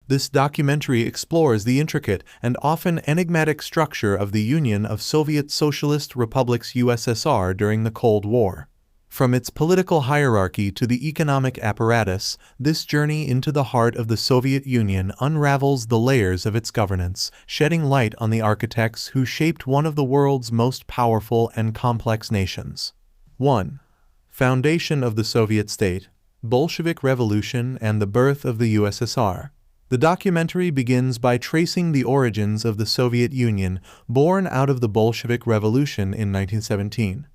This documentary explores the intricate and often enigmatic structure of the Union of Soviet Socialist Republics USSR during the Cold War. From its political hierarchy to the economic apparatus, this journey into the heart of the Soviet Union unravels the layers of its governance, shedding light on the architects who shaped one of the world's most powerful and complex nations. 1. Foundation of the Soviet state, Bolshevik Revolution and the birth of the USSR. The documentary begins by tracing the origins of the Soviet Union, born out of the Bolshevik Revolution in 1917.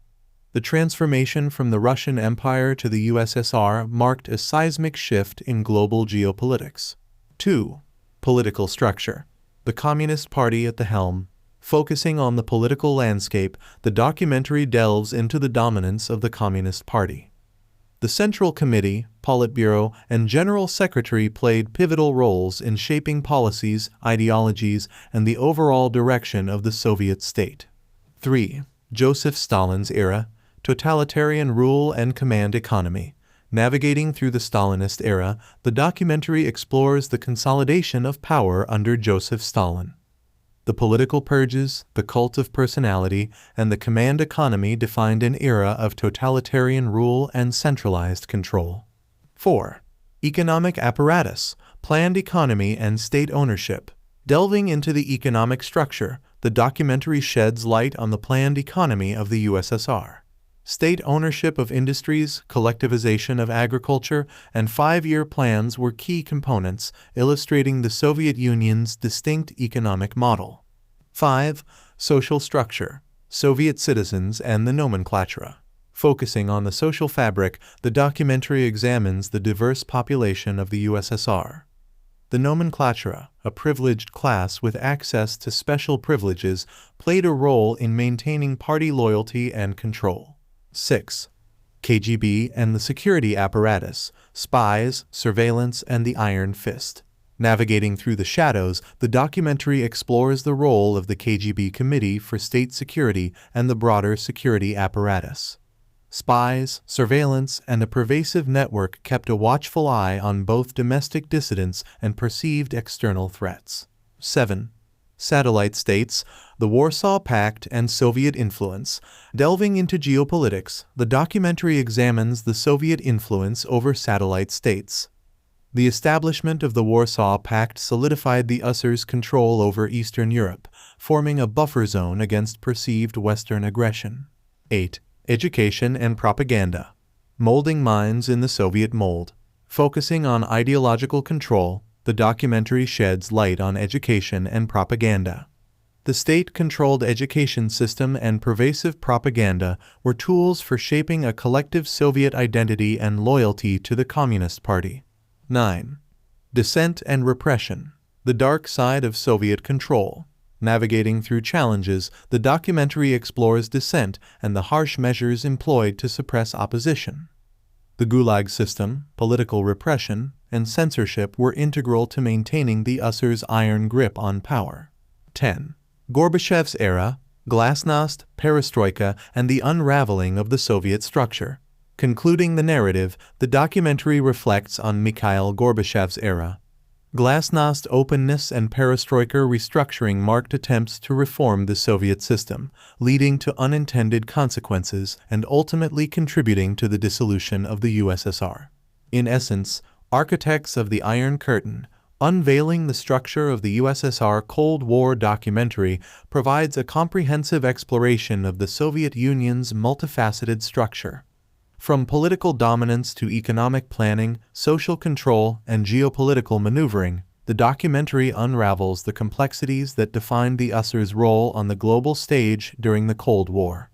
The transformation from the Russian Empire to the USSR marked a seismic shift in global geopolitics. 2. Political structure. The Communist Party at the helm. Focusing on the political landscape, the documentary delves into the dominance of the Communist Party. The Central Committee, Politburo, and General Secretary played pivotal roles in shaping policies, ideologies, and the overall direction of the Soviet state. 3. Joseph Stalin's era. Totalitarian rule and command economy. Navigating through the Stalinist era, the documentary explores the consolidation of power under Joseph Stalin. The political purges, the cult of personality, and the command economy defined an era of totalitarian rule and centralized control. 4. Economic apparatus, planned economy and state ownership. Delving into the economic structure, the documentary sheds light on the planned economy of the USSR. State ownership of industries, collectivization of agriculture, and five-year plans were key components, illustrating the Soviet Union's distinct economic model. 5. Social structure, Soviet citizens and the nomenclatura. Focusing on the social fabric, the documentary examines the diverse population of the USSR. The nomenclatura, a privileged class with access to special privileges, played a role in maintaining party loyalty and control. 6. KGB and the security apparatus, spies, surveillance, and the Iron Fist. Navigating through the shadows, the documentary explores the role of the KGB Committee for State Security and the broader security apparatus. Spies, surveillance, and a pervasive network kept a watchful eye on both domestic dissidents and perceived external threats. 7. Satellite states, the Warsaw Pact and Soviet influence. Delving into geopolitics, the documentary examines the Soviet influence over satellite states. The establishment of the Warsaw Pact solidified the USSR's control over Eastern Europe, forming a buffer zone against perceived Western aggression. 8. Education and propaganda. Molding minds in the Soviet mold. Focusing on ideological control, the documentary sheds light on education and propaganda. The state-controlled education system and pervasive propaganda were tools for shaping a collective Soviet identity and loyalty to the Communist Party. 9. Dissent and repression. The dark side of Soviet control. Navigating through challenges, the documentary explores dissent and the harsh measures employed to suppress opposition. The Gulag system, political repression, and censorship were integral to maintaining the USSR's iron grip on power. 10. Gorbachev's era, Glasnost, Perestroika, and the unraveling of the Soviet structure. Concluding the narrative, the documentary reflects on Mikhail Gorbachev's era. Glasnost openness and Perestroika restructuring marked attempts to reform the Soviet system, leading to unintended consequences and ultimately contributing to the dissolution of the USSR. In essence, Architects of the Iron Curtain, Unveiling the Structure of the USSR Cold War documentary provides a comprehensive exploration of the Soviet Union's multifaceted structure. From political dominance to economic planning, social control, and geopolitical maneuvering, the documentary unravels the complexities that defined the USSR's role on the global stage during the Cold War.